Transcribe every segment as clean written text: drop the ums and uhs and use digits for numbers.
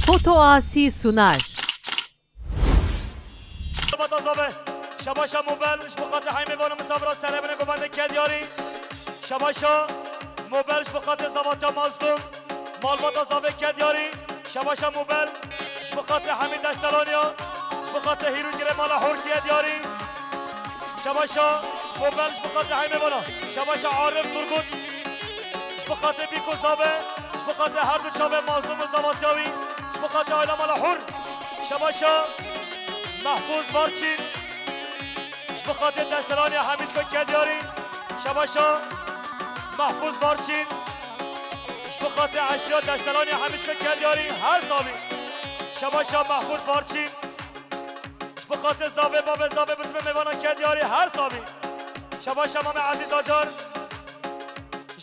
Fotoasi sunar. شباشا موبایلش بخاطر همه میوان مسافرات سربن گوبنده کدیاری شباشا موبایلش بخاطر زواتا مازدوم مالباتا زاوه کدیاری شباشا موبایل بخاطر همین دشتلانیا بخاطر هیرو گیره مالا حور کدیاری شباشا موبایلش بخاطر همه میوان شباشا عارف ترگون بخاطر بیکو زاوه بخاطر هر دو چاوه مازدوم و زواتیاوی بخاطر آیلا مالا حور شباشا محفوظ بارچین بخاطر دسترانی همیش به کدیاری شباشا محفوظ بارچین بخاطر عشیات دسترانی همیش به کدیاری هر زاوی شباشا محفوظ بارچین بخاطر زاوه باب زاوه بتونه میوانا کدیاری هر زاوی شباشا مام عزیز آجار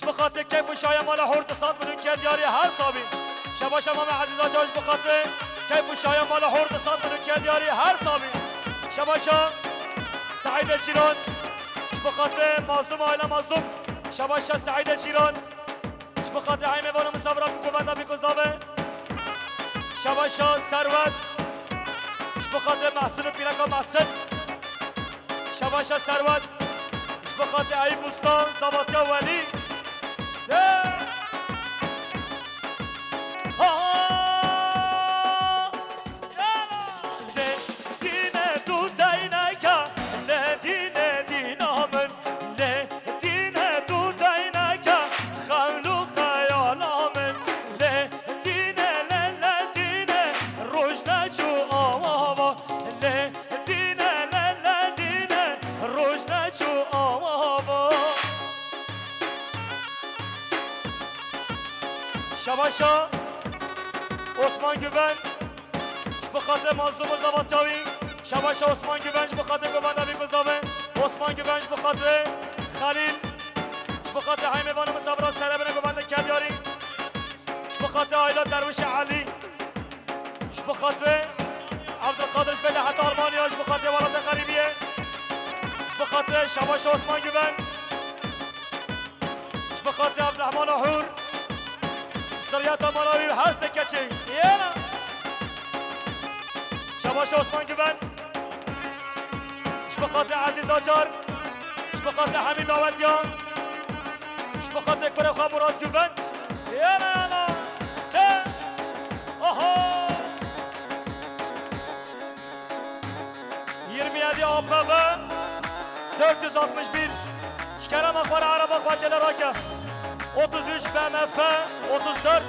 بخاطر کیف و شایه مالا حور تصاد بدون کدیاری هر زاوی شباشا مام عزیز آجار بخاطر کیف و شایه مالا حور تصاد بدون کدیاری هر زاوی شباشا سعید الجيران بخاطر مازدوم عائله مازدوم شباشا سعید الجيران بخاطر هاي میوان مسافرات بگوونده بیگذابه شباشا ثروت بخاطر محسن و پیرکا محسن شباشا ثروت بخاطر ای بوستان زواتیا ولی شباشا عثمان گوبن بخاطر مازدوم و زواتاوی شباشا عثمان گوبن بخاطر گوبنده بیگذابه عثمان گوبن بخاطر خلیل بخاطر های میوان مسافرات سربن گوبنده کدیاری بخاطر آیلا درویش علی بخاطر عبدالقادر فعل حتی آرمانیاش بخاطر ولاد غریبیه بخاطر شباشا عثمان گوبن بخاطر عبدالرحمن حور سریعت مالاوی هر سکچی یالا شباشا عثمان گوبن بخاطر عزیز آجار بخاطر حمید داوتیان بخاطر اکبر خواه مراد گوبن یالا یالا چه آها 27 آفاق 461 شکرم اخوار عرب اخوار جل راکه 33 BMF 34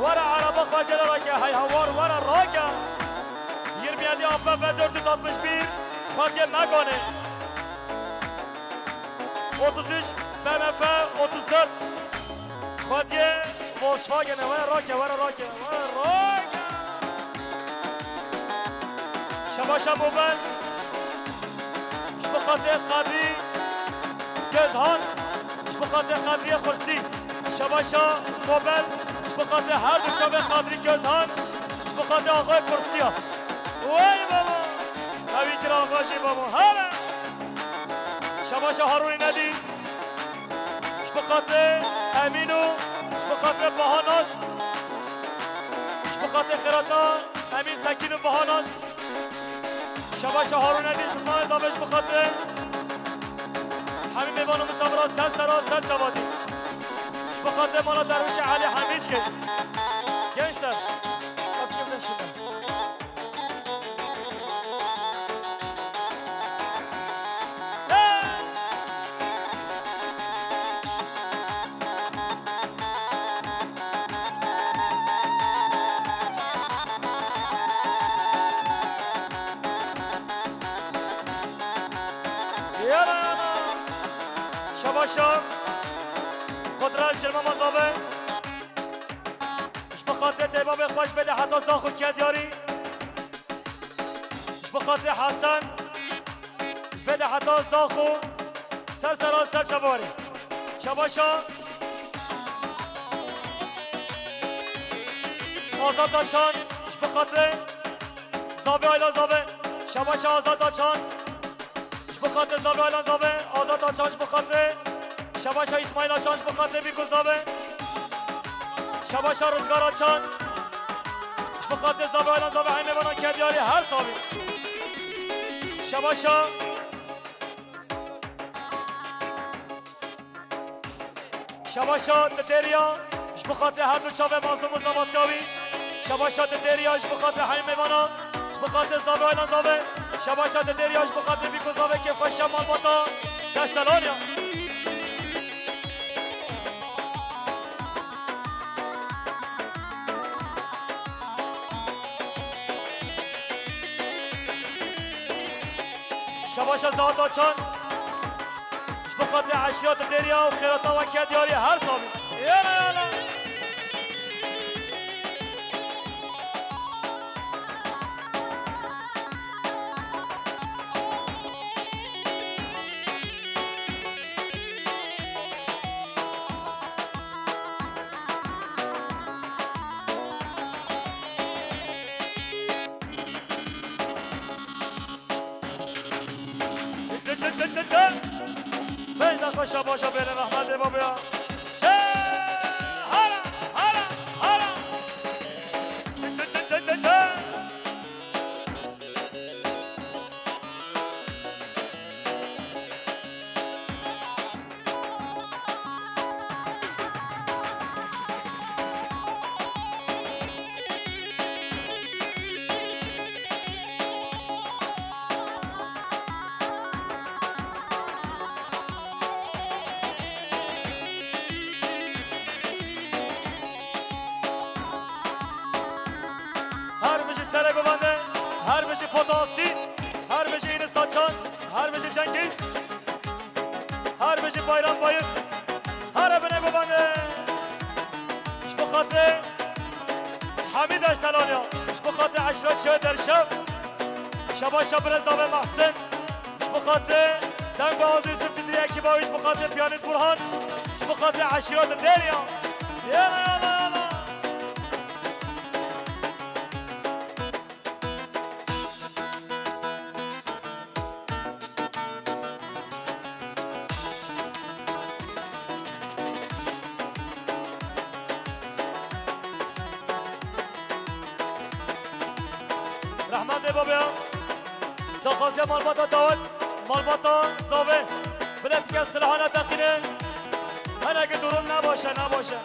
ورا عرب اخوار جل راکه های هوار ورا راکه 27 آفاق 461 خواهد مگانه 33 BMF 34 خواهد فولکسواگن ورا راکه ورا راکه ورا راکه شباشا موبن بخاطر قدری گزهان بخاطر قدری خرسی شباشا موبن بخاطر هر دو شبه قدری گزهان بخاطر آقای خرسی ها وای بابا نوی کرا آقاشی بابا هره شباشا هارونی ندی بخاطر امینو بخاطر بهاناس بخاطر خیراتا امین تکین و بهاناس شباشا هارون ندیش بسمان ازابش بخاطر همین میوان و مسافرات سر سرا سر جوادی بخاطر مالا درویش علی حمیج که gençler kaç gibi şuradan شباشا قدرت شرما مزابه بخاطر دیباب خوش بده حتی داخل کدیاری بخاطر حسن بده حتی داخل سر سرا سر شباری شباشا آزاد داچان بخاطر زاوه آیلا زاوه شباشا آزاد داچان بخاطر زاوه آیلا زاوه آزاد داچان بخاطر شباشا اسماعیل آچانش بخاطر بیکوزاوه شباشا روزگار آچان بخاطر زاویه الان زاویه های میوانان کدیاری هر سالی شباشا شباشا ددریا اش بخاطر هر دو چاوه مازدوم و زاوات چاوی شباشا ددریا اش بخاطر های میوانان اش بخاطر زاویه الان زاویه شباشا ددریا اش بخاطر بیکو زاویه که خوش مال باتا دستلانیا شباشا زادا چان بخاطر عشیات دریا و خیراتا و کدیاری هر سالی یالا یالا بجد خوش باشا بین رحمت بابیا چه هارا هارا هارا سر گوانده هر بجی فوتاسی هر بجی این ساچان هر بجی جنگیز هر بجی بایران باید هر بنه گوانده اش بخاطر حمید اشتلانیا اش بخاطر عشرات شهر در شب شبا شب رزاوه محسن اش بخاطر دنگ بازی سفتیزی یکی باویش بخاطر پیانیز برهان اش بخاطر عشرات دریا یالا یالا یالا رحمت بابیا دخوازی مالباتا داود مالباتا زاوه بلد که سلاحانه دقیقه هنه که درون نباشه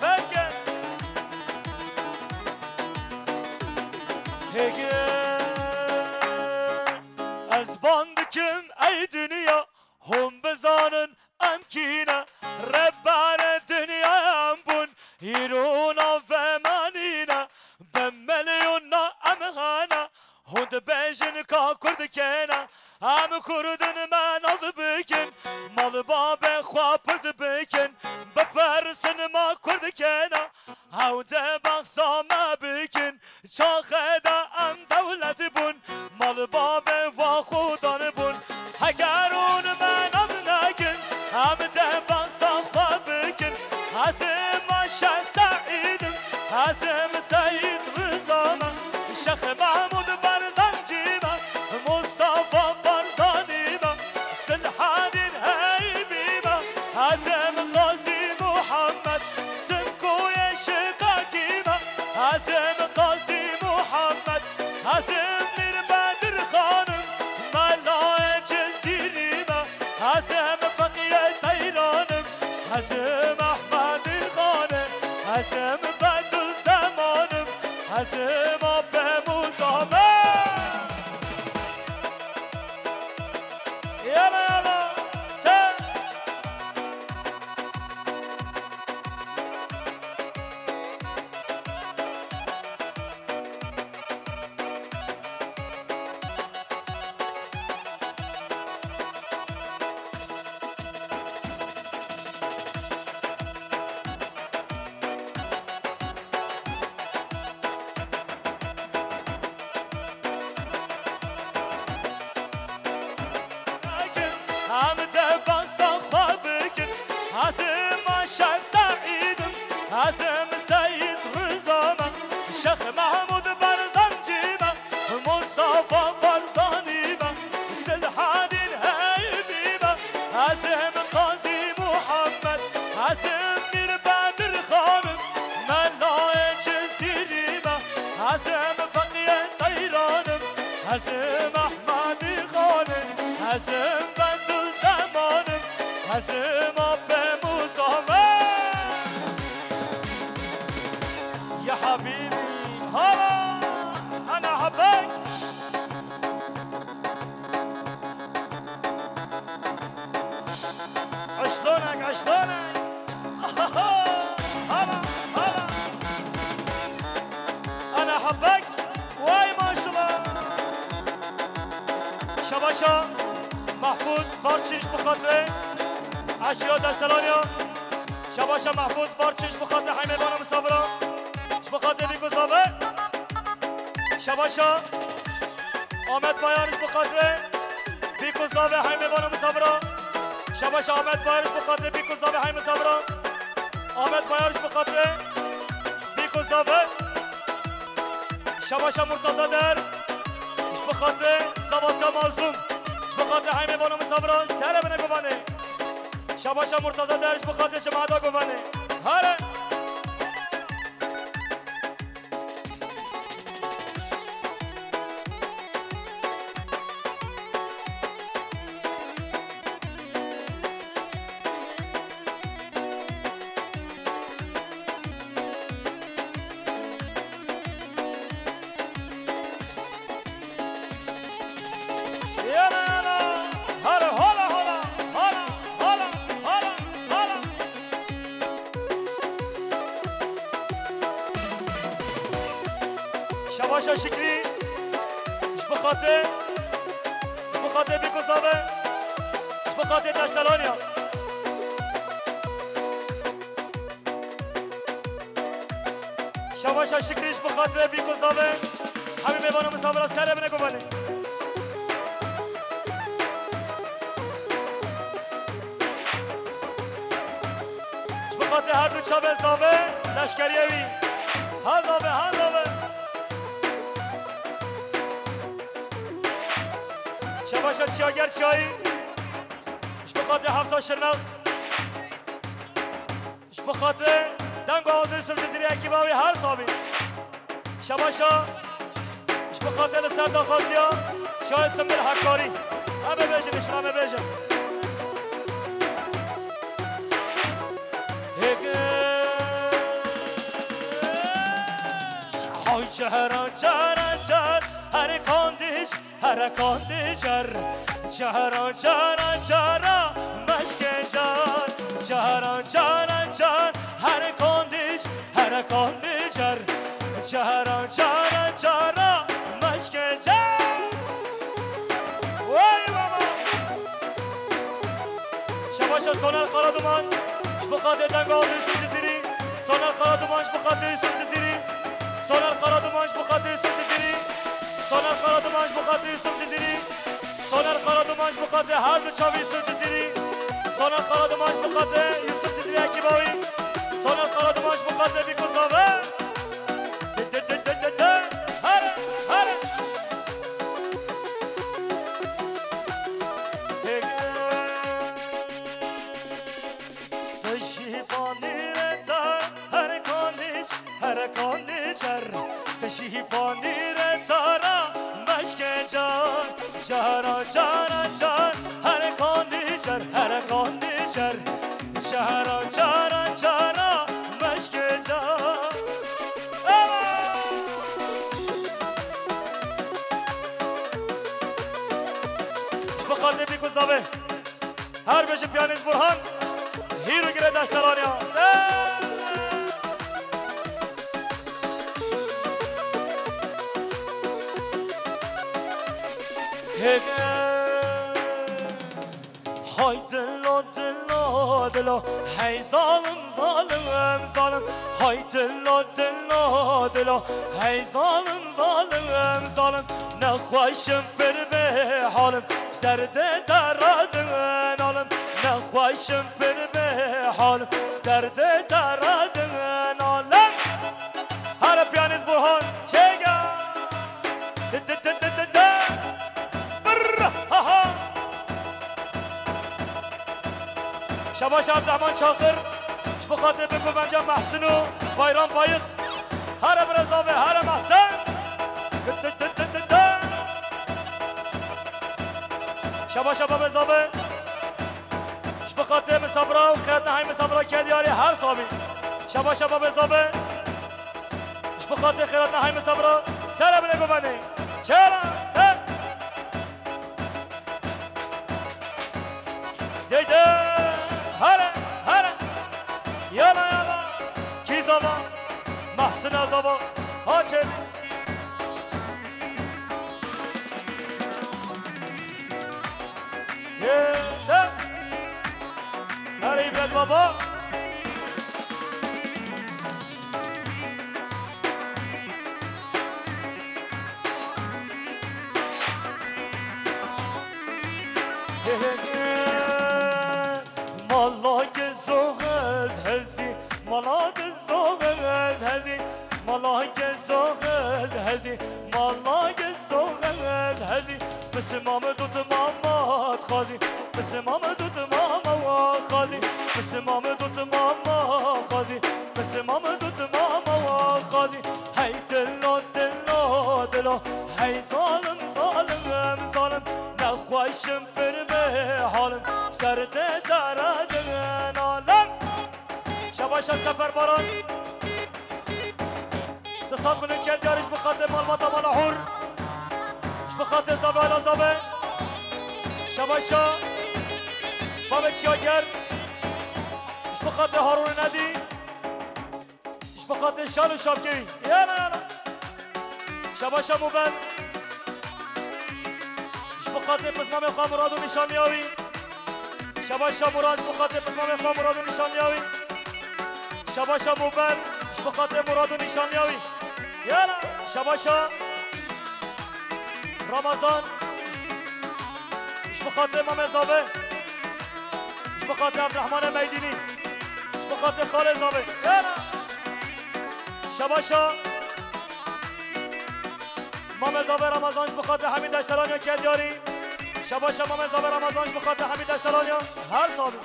فکر هگه از باندکم ای دنیا هم بزانن امکینه ربان دنیا هم بون هیرونا و منینه بمليوننا امغانا هند بيجن كا كرد كينا ام كردن ما ناز بكن مال باب خوابز بكن بفرسن ما كرد كينا هند بخصا ما بكن شاخدا ام دولت بون مال باب وخودان بون هگرون ما ناز نكن ام ده بخصا خواب بكن هزم شان سعيد هزم سعيد رزانا شيخ محمود برزنجيبا مصطفى برزانيبا سلحان هيبيبا هزم قاضي محمد سمكو يا شقاقيبا هزم قاضي محمد هزم مير بدر خانم ملاي جزيريبا هزم فقيه تيرانم هزم احمد الخانم هزم بدر زمانم هزم به مزامه یالا یالا چه هزم احمدی خانم هزم بندو زمانم هزم آب موسامه يا حبيبي هلا انا حبك عشلونك عشلونك هلا هلا انا حبك واي ما شاء الله شباشا محفوظ بارچش بخاطر عشیرا دستلانیا شباشا محفوظ بارچش بخاطر حیمه بانو مسافران بخاطر بیگذابه شباشا آمد پایانش بخاطر بیگذابه حیمه بانو مسافران شباشا آمد پایانش بخاطر بیگذابه حیمه مسافران آمد پایانش بخاطر بیگذابه شباشا مرتضی در بخاطر زواتا مازدوم بخاطر حیمه بانو مسافران سر بنه گوانه شباشا مرتضی درش بخاطر جماعتا گوانه هره شباشا شکری بخاطر بیگذابه بخاطر دشتلانیا شباشا شکریش بخاطر بیگذابه همین میوانو مسافران سر بنه گوانه بخاطر هر دو چاوه زابه لشکریوی هزابه هزابه شباشا چیاگر چایی بخاطر حفظا شرنق بخاطر دنگ آوازه یوسف جزیری اکیباوی هر صابی شباشا بخاطر سردار خاصیا شاه سمبل حکاری همه بیجن اشرامه بیجن های جهران جهران جهر هر کاندیش هر کاندیجر جهران جهران جهران مشک جان جهران جهران جهر هر کاندیش هر کاندیجر جهران جهران جهران مشک جان وای بابا شباشا سونل خرادومان بخاطر دنگ آوازه یوسف جزیری سونل خرادومانش بخاطر یوسف جزیری سونل خرادومانش بخاطر یوسف جزیری سونل خرادومانش بخاطر یوسف جزیری سونل خرادومانش بخاطر هر دو چاوی یوسف جزیری سونل خرادومانش بخاطر یوسف جزیری اکیباوی سونل خرادومانش بخاطر بیگذابه هره هره تشیبانی رتر هر کاندیچ هر کاندیچر تشیبانی رتر مشک جان جهران جهران جان هر کاندیچر هر کاندیچر جهران جهران جهران مشک جان بخاطر بیگذابه هر بشه پیانیز برهان هیرو گره دشترانیا های دلو دلو دلو هی ظالم ظالم ظالم های دلو دلو دلو هی ظالم ظالم ظالم نخواشم پر به حالم درد ترادن عالم نخواشم پر به حالم درد ترادن عالم هر پیانیز برهان چگه شباش عبدالرحمن شاخر بخاطر بکن منجا محسن و بایران بایق هر برزابه هر محسن شبا شباب زابه بخاطر مسابرة وخيرت نهاي مسابرة كدياري هر صابي شبا شباب زابه بخاطر خيرت نهاي مسابرة سلام لكم بني چرا دیده هره هره یالا یالا کی زابا محسن زابا ها چه یه هریفت بابا مالاک زوغز هزی مالاک زوغز هزی مالاک زوغز هزی مالاک زوغز هزی بس مام دوت مامات خازی بس مام دوت ماما خازی بس مام دوت ماما خازی بس مام دوت ماما خازی هی دلو دلو دلو هی ظالم ظالم ظالم نخوشم پر به حالم سرد دردن عالم شباش سفر باران دستات منو کرد یارش بخاطر مال ماتا مال حور بخاطر زابه علا زابه شباشا بابت شاگر بخاطر هارون ندی بخاطر شال و شابگیری یالا یالا شباشا موبن بخاطر پسمام خواه مراد و نشان یاوی شباشا مراد بخاطر پسمام خواه مراد و نشان یاوی شباشا موبن بخاطر مراد و نشان یاوی یالا شباشا رمضان بخاطر مام زابه بخاطر عبدالرحمن میدینی بخاطر خالد زابه یالا شباشا مام زابه رمضان بخاطر حمید اشترانیا کدیاری شباشا مام زابه رمضان بخاطر حمید اشترانیا هر صابه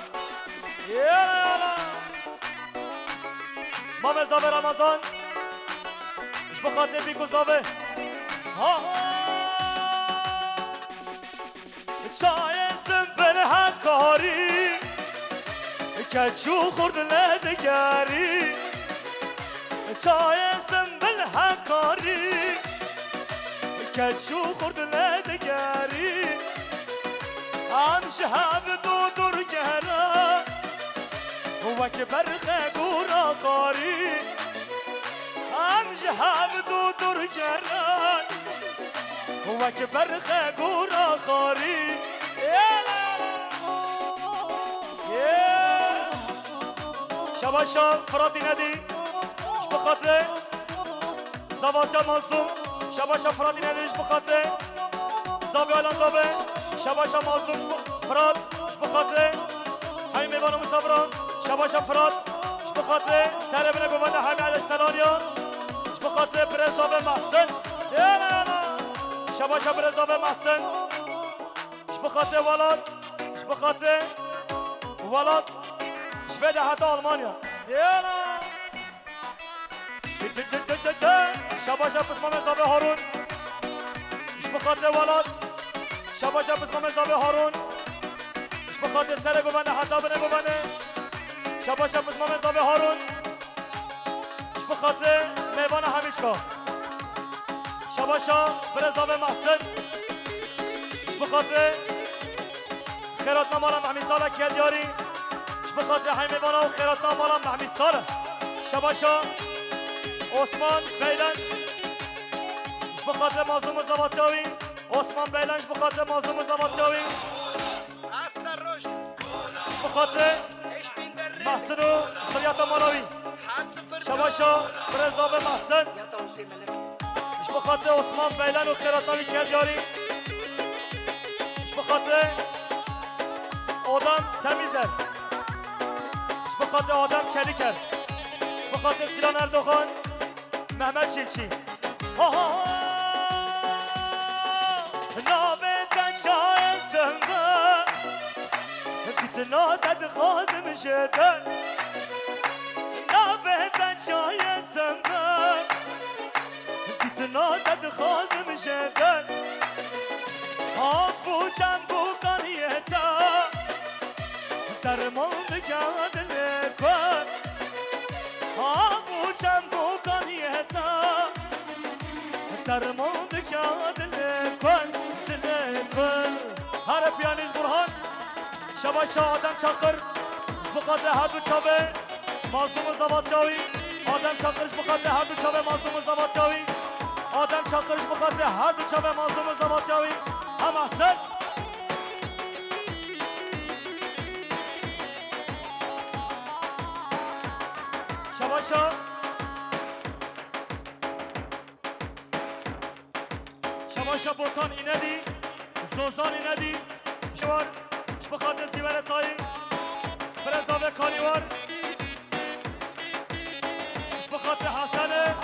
یالا مام زابه رمضان بخاطر بیگو زابه ها شایستم بر هکاری کچو خورد ندگری شایستم بر هکاری کچو خورد ندگری هم شهب دو دور گهرم وک برخ گورا خاری هم شهب دو دور گهرم وک برخ گورا خاری شباشا فرادی ندی بخاطر زواجا مظلوم شباشا فرادی ندیش بخاطر زابی آلان زابه شباشا مظلوم فراد بخاطر همین میوان و مصابران شباشا فراد بخاطر سر بنه ببنده همین علشترانیا بخاطر برزابه محسن شباشا برزابه محسن بخاطر ولاد بخاطر ولاد شبه حتی آلمانیا شباشا بسمام زابه هارون بخاطر ولاد شباشا بسمام زابه هارون بخاطر سر ببنده حتی بنه ببنده شباشا بسمام زابه هارون بخاطر میوان همیشگاه شباشا برزابه محسن بخاطر خیرات نمالم محمید ساله کدیاری بخاطر همه میوانا و خیرات نمالم محمید ساله شباشا عثمان بیلنج بخاطر مازوم زواتیاوی عثمان بیلنج بخاطر مازوم زواتیاوی بخاطر محسن و سریعت مالاوی شباشا برزابه محسن بخاطر عثمان بیلن و خیراتاوی کدیاری بخاطر آدم تمیزر بخاطر آدم کلی کرد بخاطر سیلان اردوغان محمد چیلچی نابزن شای سنبه بیتنا دد خازم شدن نابزن شای سنبه بیتنا دد خازم شدن بو جنبو کاری دکادن کن آبو چمبو کنیتا درمان دکادن کن دل کن هر پیانیز برهان شباش آدم چاکر بخاطر هر دو چاوه مظلوم زباد جاوی آدم چاکرش بخاطر هر دو چاوه مظلوم زباد جاوی آدم چاکرش بخاطر هر دو چاوه مظلوم زباد جاوی هم احسن شباشا شباشا بوتان اینه دی زوزان اینه دی شوار بخاطر زیور تایی برزاوه کالیوار بخاطر حسن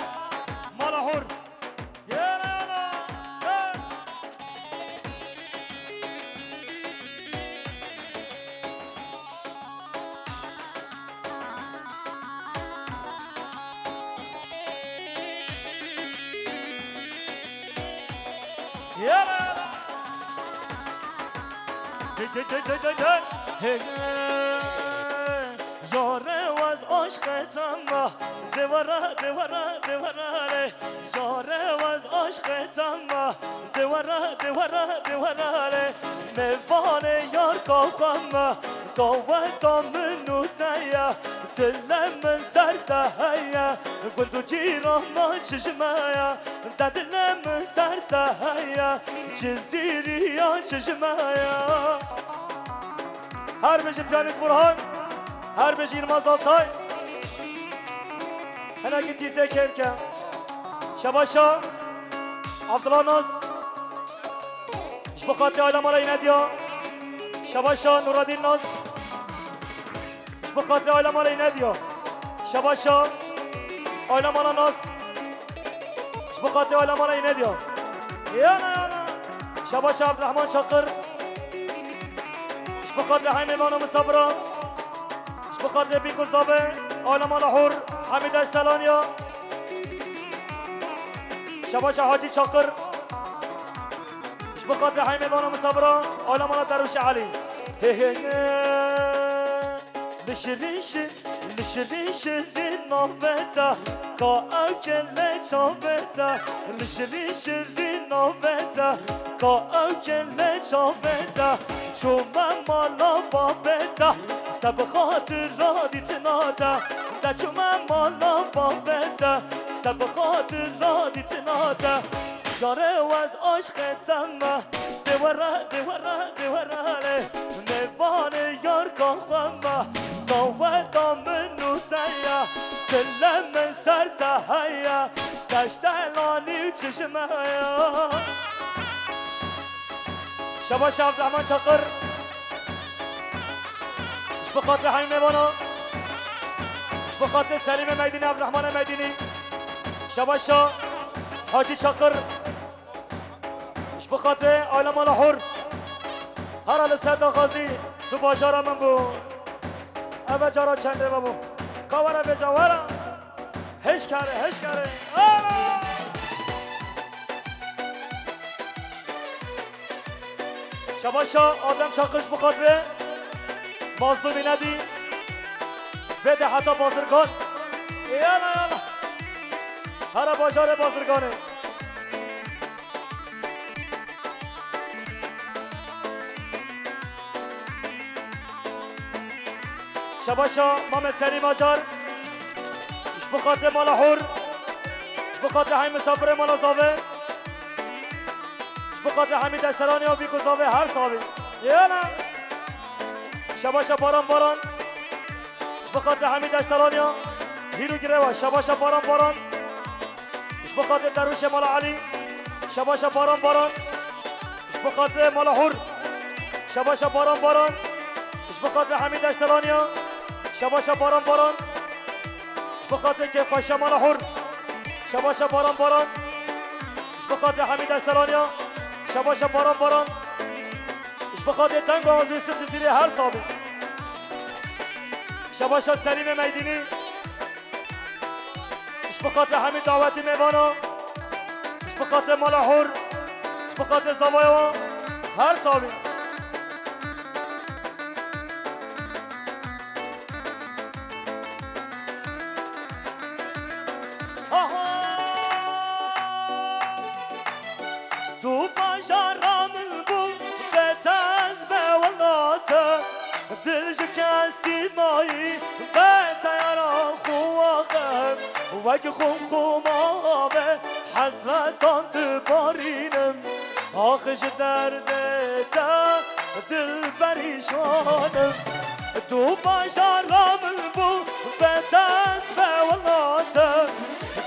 مالحور یاره واز عشقتم دواره دواره دواره یاره واز عشقتم دواره دواره دواره میوان یار کاکم داوتا منو تایا دلم سرده هیا گندو جیران چشمایا دلم سرده هیا جزیریا چشمایا هر بجی پیانیست برهان هر بجی یلماز آلتای هنه گیتیزه کرکه شباشا عبدالله ناز بخاطر آیلا مالا اینه دیا شباشا نورالدین ناز بخاطر آیلا مالا اینه دیا شباشا آیلا مالا ناز بخاطر آیلا مالا اینه دیا یانا شباشا عبدالرحمن شاقر بخاطر حیمیوان مصابران بخاطر بیکو زابه آیلا مالا حور حمید اشتلانیا شباشا حاجی شاقر بخاطر حیمیوان مصابران آیلا مالا دروش علی لشریش نوبتا کا اوکل چوبتا لشریش نوبتا کا اوکل چوبتا شوما مالا بابتا سب خاطر رادی تنادا دا شوما مالا بابتا سب خاطر رادی تنادا یاره واز عشقتم دواره دواره دواره میوان یار کاخم داوتا منو تایا دلم سرده هیا دشتلانی چشمایا شباش عبدالرحمن چاقر بخاطر حمیم میوانا بخاطر سلیم میدینی عبدالرحمن میدینی شباشا حاجی چاقر بخاطر آیلا مالا حور هر حال سرد آغازی تو باشارا من بود اوه جارا چنده بابو کاوره به جاوره هش کره شباشا آدم شاقرش بخاطره مظلومی ندی بده حتی بازرگان یالا هر باشار بازرگانه شباشا مام سری ماجار بخاطر مالا حور بخاطر همین مسافر مالا زاوه بخاطر همین دسترانی و بیکو زاوه هر صاحبی یالا شباشا باران بخاطر همین دسترانی ها هیرو گیره شباشا باران بخاطر دروش مالا علی شباشا باران بخاطر مالا حور شباشا باران بخاطر همین دسترانی ها شباشا باران بخاطر که خوشه مالا حور شباشا باران بخاطر همین دسترانی ها شباشا باران بخاطر تنگ آزوی سر جزیره هر صابه شباشا سلیم میدینی بخاطر همین دعوتی میوانا بخاطر مالا حور بخاطر زوایا هر صابه وک خون خوماوه حسرتان دبارینم آخش درده تا دل پریشانم تو باشارم بو بتاز به ولاتم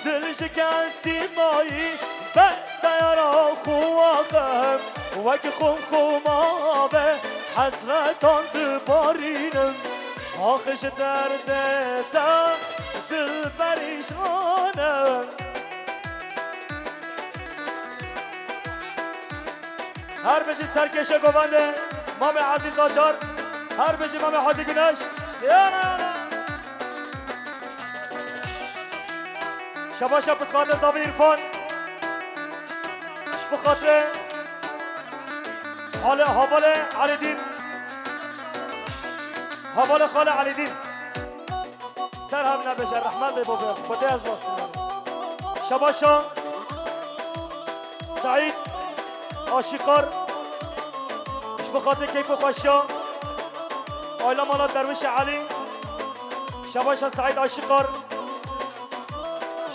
دل شکستی مایی به دیارا خواهم وک خون خوماوه حسرتان دبارینم آخش درده تا دل پریشانم هر بشی سرکش گوانده مام عزیز آجار هر بشی مام حاجی گنش یا نه شبا شب بسخاطر زاوی ایرفان بخاطر حال حوال علی دین حوال خال علی دین سر هم نبشه رحمت به بابا خدا از واسه شبا شب سعید آشیقار بخاطر کیف و خوشا آیلا مالا درویش علی شباشا سعید آشیقار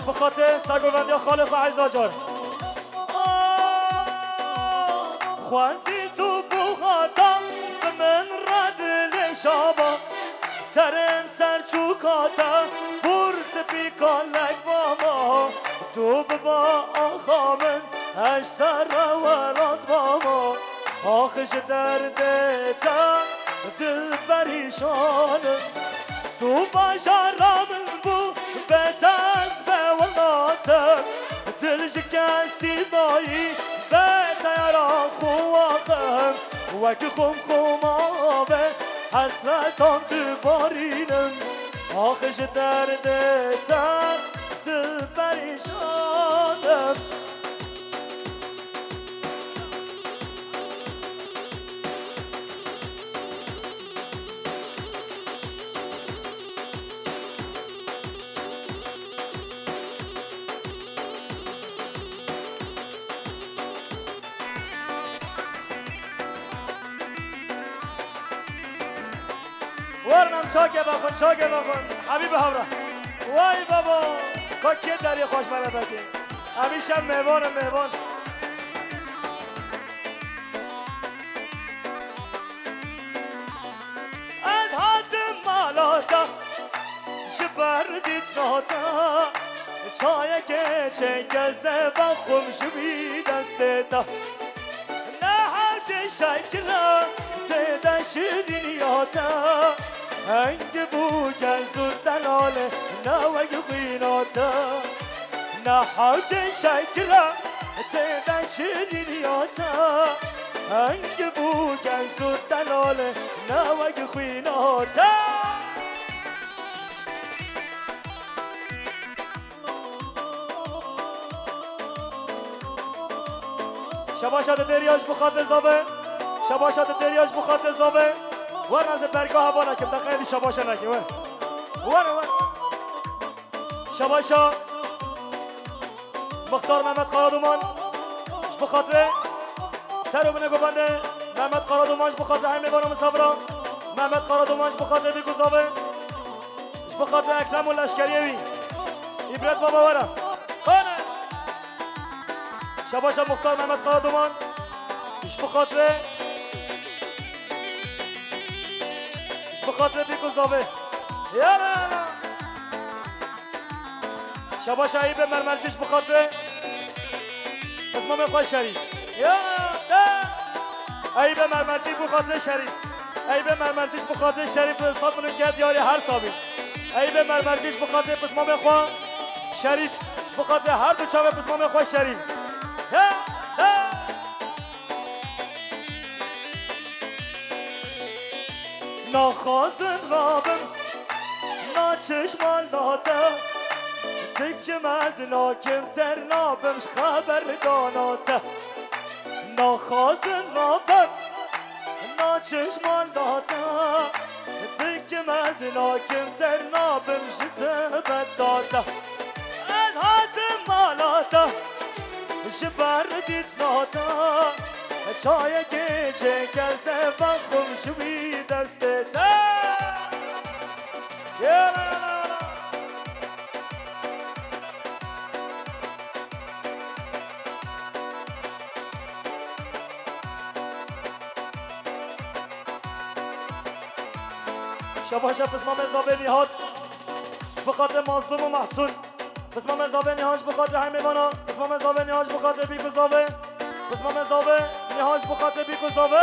بخاطر سرگوندی خالق و عیز آجار خوازی تو بخاطر به من رد شابا سرم سر چوکاتا برس بیکالک بابا تو ببا آخامن اشتر ورات بابا آخش درده تا دل پریشانم تو باشارم بو بتاز به ولاتم دل شکستی مایی به دیارا خواهم وک خون خوماوه حسرتان دبارینم آخش درده تا دل پریشانم ورنم چاکه بخون حبیب همراه وای بابا که داری خوش منه بدی همیشه مهمان از حاتم مالاتا شبردیت ناتا چایه که چنگزه بخوم شبی دستتا نه هرچه شکلا تیده شیرینیاتا هنگ بو گنزو دلاله نوگ خویناتا نه حاجه شکلا تیده شیرینیاتا هنگ بو گنزو دلاله نوگ خویناتا شباشات دریاش بخاطر زابه شباشات دریاش بخاطر زابه ور از برگاه هوا نکم در خیلی شباشا نکم ور شباشا مختار محمد قرادومان بخاطر سر و بنگو بنده محمد قرادومانش بخاطر همه بانو مسافران محمد قرادومانش بخاطر بیگو زابه بخاطر اکرم و لشکریوی ایبرت بابا ورم خانه شباشا مختار محمد قرادومان بخاطر بیگو زابه یالا شباش عیب مرمرچش بخاطر اسمم خوش شریف یالا عیب مرمرچش بخاطر شریف عیب مرمرچش بخاطر شریف اصفاد منو کرد یاری هر صابی عیب مرمرچش بخاطر اسمم خوش شریف بخاطر هر دو چاوه اسمم خوش شریف ناخوازن رابم ناچشمان لاته دکم از ناکم تر نابمش خبر داناته ناخوازن رابم ناچشمان لاته دکم از ناکم تر نابمش سبت داده از حاتم مالاته شبردیت ناته چای که چه کسه بخم شوی دسته تا شباشا بسمام زاوه نهاد بخاطر مظلوم و محسون بسمام زاوه نهاج بخاطر حیموانا بسمام زاوه نهاج بخاطر بیکو زاوه بسمام زاوه نهاج بخاطر بیکو زاوه